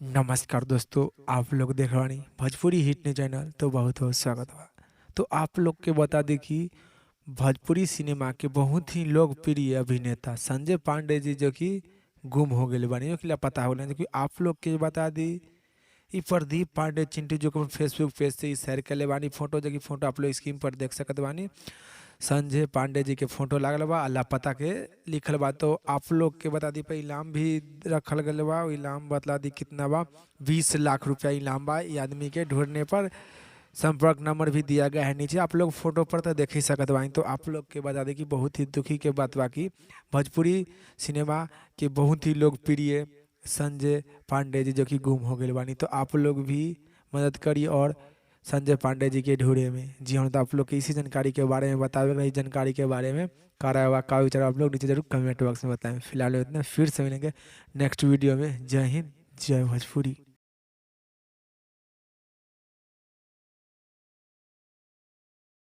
नमस्कार दोस्तों, आप लोग देख रहे हैं भोजपुरी हिट न्यूज चैनल। तो बहुत बहुत स्वागत बा। तो आप लोग के बता दें कि भोजपुरी सिनेमा के बहुत ही लोकप्रिय अभिनेता संजय पांडे जी जो कि गुम हो गए बानी, जो कि लापता हो गए। क्योंकि आप लोग के बता दी ई प्रदीप पांडे चिंटू जो कि अपन फेसबुक पेज से शेयर कर ले बानी फोटो, जो कि फोटो आप लोग स्क्रीन पर देख सकत बानी। संजय पांडे जी के फोटो लागल बा, लापता के लिखल बा। तो आप लोग के बता दी पे इनाम भी रखल गल बा। उ इनाम बतला दी कितना बा, 20 लाख रुपया इनाम बा। ये आदमी के ढूंढने पर संपर्क नंबर भी दिया गया है नीचे, आप लोग फोटो पर तो देख ही सकत बानी। तो आप लोग के बता दें कि बहुत ही दुखी के बात बा कि भोजपुरी सिनेमा के बहुत ही लोकप्रिय संजय पांडे जी जो कि गुम हो गए बानी। तो आप लोग भी मदद करिए और संजय पांडे जी के ढूंढे में। जी हाँ, तो आप लोग की इसी जानकारी के बारे में बतावे रही जानकारी के बारे में कारा हुआ का विचार आप लोग नीचे जरूर कमेंट बॉक्स में बताएं। फिलहाल इतना, फिर से मिलेंगे नेक्स्ट वीडियो में। जय हिंद, जय भोजपुरी।